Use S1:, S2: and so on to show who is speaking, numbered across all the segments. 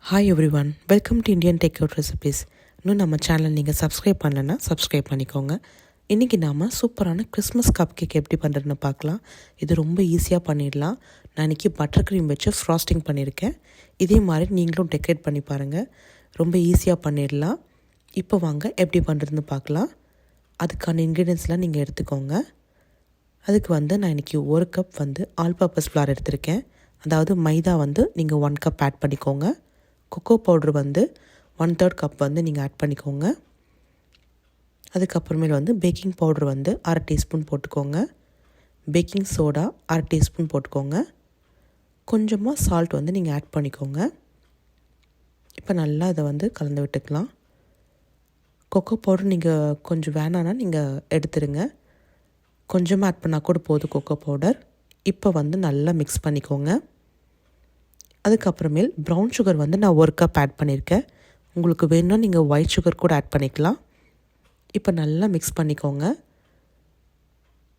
S1: Hi everyone, welcome to Indian take out recipes. இன்னும் நம்ம channel நீங்கள் சப்ஸ்கிரைப் பண்ணலைன்னா சப்ஸ்கிரைப் பண்ணிக்கோங்க. இன்றைக்கி நாம் சூப்பரான கிறிஸ்மஸ் கப் கேக் எப்படி பண்ணுறதுன்னு பார்க்கலாம். இது ரொம்ப ஈஸியாக பண்ணிடலாம். நான் இன்றைக்கி பட்டர் க்ரீம் வச்சு ஃப்ராஸ்டிங் பண்ணியிருக்கேன். இதே மாதிரி நீங்களும் டெக்கரேட் பண்ணி பாருங்கள். ரொம்ப ஈஸியாக பண்ணிடலாம். இப்போ வாங்க எப்படி பண்ணுறதுன்னு பார்க்கலாம். அதுக்கான இன்க்ரீடியன்ஸ்லாம் நீங்கள் எடுத்துக்கோங்க. அதுக்கு நான் இன்றைக்கி 1 கப் ஆல் பர்பஸ் ஃப்ளார் எடுத்திருக்கேன். அதாவது மைதா நீங்கள் 1 கப் ஆட் பண்ணிக்கோங்க. கொக்கோ பவுட்ரு 1/3 கப் நீங்கள் ஆட் பண்ணிக்கோங்க. அதுக்கப்புறமேல் பேக்கிங் பவுட்ரு 1/2 டீஸ்பூன் போட்டுக்கோங்க. பேக்கிங் சோடா 1/2 டீஸ்பூன் போட்டுக்கோங்க. கொஞ்சமாக சால்ட் நீங்கள் ஆட் பண்ணிக்கோங்க. இப்போ நல்லா இதை கலந்து விட்டுக்கலாம். கொக்கோ பவுட்ரு நீங்கள் கொஞ்சம் வேணான்னா நீங்கள் எடுத்துருங்க. கொஞ்சமாக ஆட் பண்ணால் கூட போதும் கொக்கோ பவுடர். இப்போ நல்லா மிக்ஸ் பண்ணிக்கோங்க. அதுக்கப்புறமேல் ப்ரௌன் சுகர் நான் 1 கப் ஆட் பண்ணியிருக்கேன். உங்களுக்கு வேணும்னா நீங்கள் ஒயிட் சுகர் கூட ஆட் பண்ணிக்கலாம். இப்போ நல்லா மிக்ஸ் பண்ணிக்கோங்க.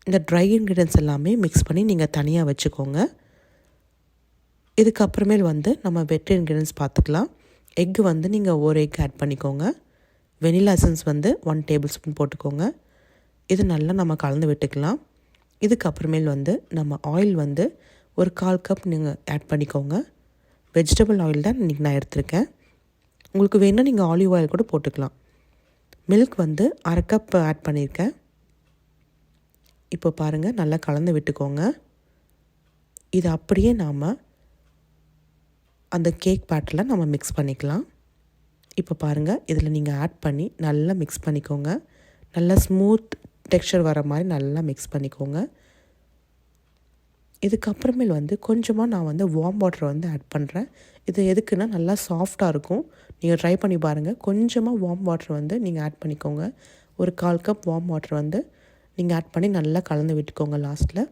S1: இந்த ட்ரை இன்க்ரீடியன்ஸ் எல்லாமே மிக்ஸ் பண்ணி நீங்கள் தனியாக வச்சுக்கோங்க. இதுக்கப்புறமேல் நம்ம வெட் இன்க்ரீடியன்ஸ் பார்த்துக்கலாம். எக்கு நீங்கள் 1 எக் ஆட் பண்ணிக்கோங்க. வெனிலா எசன்ஸ் 1 டேபிள் ஸ்பூன் போட்டுக்கோங்க. இது நல்லா நம்ம கலந்து விட்டுக்கலாம். இதுக்கப்புறமேல் நம்ம ஆயில் 1 1/4 கப் நீங்கள் ஆட் பண்ணிக்கோங்க. வெஜிடபிள் ஆயில் தான் இன்றைக்கி நான் எடுத்திருக்கேன். உங்களுக்கு வேணும்னா நீங்கள் ஆலிவ் ஆயில் கூட போட்டுக்கலாம். மில்க் 1/2 கப் ஆட் பண்ணியிருக்கேன். இப்போ பாருங்கள், நல்லா கலந்து விட்டுக்கோங்க. இது அப்படியே நாம் அந்த கேக் பேட்டரில் நம்ம மிக்ஸ் பண்ணிக்கலாம். இப்போ பாருங்கள், இதில் நீங்கள் ஆட் பண்ணி நல்லா மிக்ஸ் பண்ணிக்கோங்க. நல்லா ஸ்மூத் டெக்ஸ்சர் வர மாதிரி நல்லா மிக்ஸ் பண்ணிக்கோங்க. இதுக்கப்புறமேல் கொஞ்சமாக நான் வார்ம் வாட்டர் ஆட் பண்ணுறேன். இது எதுக்குன்னா நல்லா சாஃப்டாக இருக்கும். நீங்கள் ட்ரை பண்ணி பாருங்கள். கொஞ்சமாக வார்ம் வாட்டர் நீங்கள் ஆட் பண்ணிக்கோங்க. 1/4 கப் வார்ம் வாட்டர் நீங்கள் ஆட் பண்ணி நல்லா கலந்து விட்டுக்கோங்க லாஸ்ட்டில்.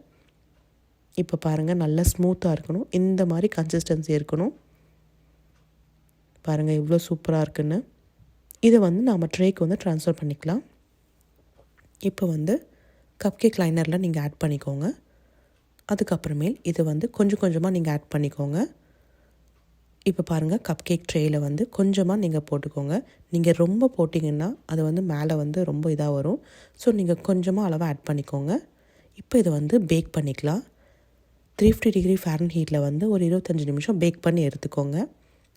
S1: இப்போ பாருங்கள், நல்லா ஸ்மூத்தாக இருக்கணும். இந்த மாதிரி கன்சிஸ்டன்சி இருக்கணும். பாருங்கள் எவ்வளோ சூப்பராக இருக்குன்னு. இதை நாம் ட்ரேக்கு ட்ரான்ஸ்ஃபர் பண்ணிக்கலாம். இப்போ கப் கேக் லைனரில் நீங்கள் ஆட் பண்ணிக்கோங்க. அதுக்கப்புறமேல் இது கொஞ்சம் கொஞ்சமாக நீங்கள் ஆட் பண்ணிக்கோங்க. இப்போ பாருங்கள், கப் கேக் ட்ரேயில் கொஞ்சமாக நீங்கள் போட்டுக்கோங்க. நீங்கள் ரொம்ப போட்டிங்கன்னா அது மேலே ரொம்ப இதாக வரும். ஸோ நீங்கள் கொஞ்சமாக அளவாக ஆட் பண்ணிக்கோங்க. இப்போ இதை பேக் பண்ணிக்கலாம். 350 டிகிரி ஃபாரன்ஹீட்டில் ஒரு 25 நிமிஷம் பேக் பண்ணி எடுத்துக்கோங்க.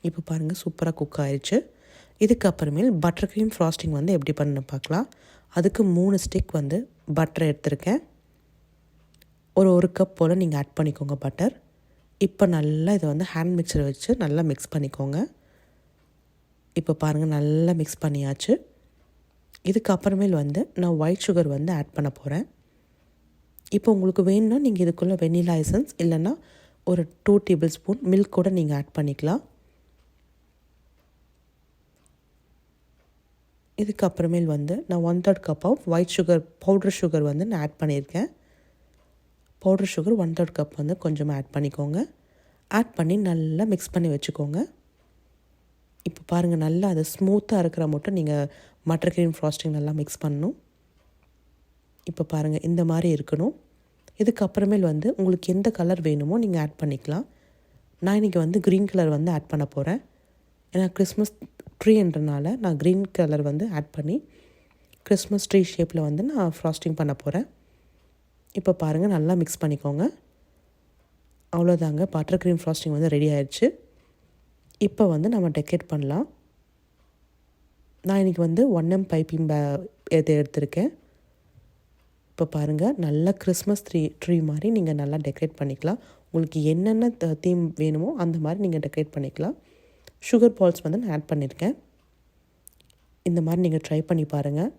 S1: இப்போ பாருங்கள், சூப்பராக குக் ஆயிடுச்சு. இதுக்கப்புறமேல் பட்டர் க்ரீம் ஃப்ராஸ்டிங் எப்படி பண்ண பார்க்கலாம். அதுக்கு 3 ஸ்டிக் பட்டர் எடுத்திருக்கேன். ஒரு கப் போல் நீங்கள் ஆட் பண்ணிக்கோங்க பட்டர். இப்போ நல்லா இதை ஹேண்ட் மிக்சரை வச்சு நல்லா மிக்ஸ் பண்ணிக்கோங்க. இப்போ பாருங்கள், நல்லா மிக்ஸ் பண்ணியாச்சு. இதுக்கப்புறமேல் நான் ஒயிட் சுகர் ஆட் பண்ண போகிறேன். இப்போ உங்களுக்கு வேணும்னா நீங்கள் இதுக்குள்ளே வெனிலா எசன்ஸ் இல்லைன்னா ஒரு 2 டேபிள் ஸ்பூன் மில்க் கூட நீங்கள் ஆட் பண்ணிக்கலாம். இதுக்கப்புறமேல் நான் 1/3 cup of white sugar powder sugar நான் ஆட் பண்ணியிருக்கேன். பவுடர் சுகர் 1/3 கப் கொஞ்சமாக ஆட் பண்ணிக்கோங்க. ஆட் பண்ணி நல்லா மிக்ஸ் பண்ணி வச்சுக்கோங்க. இப்போ பாருங்கள், நல்லா அது ஸ்மூத்தாக இருக்கிற மட்டும் நீங்கள் பட்டர் க்ரீம் ஃப்ராஸ்டிங் நல்லா மிக்ஸ் பண்ணணும். இப்போ பாருங்கள், இந்த மாதிரி இருக்கணும். இதுக்கப்புறமேல் உங்களுக்கு எந்த கலர் வேணுமோ நீங்கள் ஆட் பண்ணிக்கலாம். நான் இன்றைக்கி க்ரீன் கலர் ஆட் பண்ண போகிறேன். ஏன்னா கிறிஸ்மஸ் ட்ரீன்றனால நான் க்ரீன் கலர் ஆட் பண்ணி கிறிஸ்மஸ் ட்ரீ ஷேப்பில் நான் ஃப்ராஸ்டிங் பண்ண போகிறேன். இப்போ பாருங்கள், நல்லா மிக்ஸ் பண்ணிக்கோங்க. அவ்வளோதாங்க, பட்டர் க்ரீம் ஃப்ராஸ்டிங் ரெடி ஆயிடுச்சு. இப்போ நம்ம டெக்கரேட் பண்ணலாம். நான் இன்றைக்கி 1M பைப்பிங் இதை எடுத்திருக்கேன். இப்போ பாருங்கள், நல்லா கிறிஸ்மஸ் ட்ரீ மாதிரி நீங்கள் நல்லா டெக்கரேட் பண்ணிக்கலாம். உங்களுக்கு என்னென்ன தீம் வேணுமோ அந்த மாதிரி நீங்கள் டெக்கரேட் பண்ணிக்கலாம். சுகர் பால்ஸ் நான் ஆட் பண்ணியிருக்கேன். இந்த மாதிரி நீங்கள் ட்ரை பண்ணி பாருங்கள்.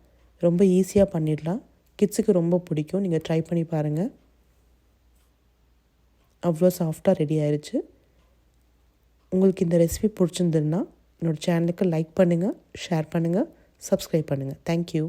S1: ரொம்ப ஈஸியாக பண்ணிடலாம். கிட்ஸுக்கு ரொம்ப பிடிக்கும். நீங்கள் ட்ரை பண்ணி பாருங்கள். அவ்வளோ சாஃப்டாக ரெடி ஆயிடுச்சு. உங்களுக்கு இந்த ரெசிபி பிடிச்சிருந்ததுன்னா என்னோடய சேனலுக்கு லைக் பண்ணுங்கள், ஷேர் பண்ணுங்கள், சப்ஸ்கிரைப் பண்ணுங்கள். தேங்க்யூ.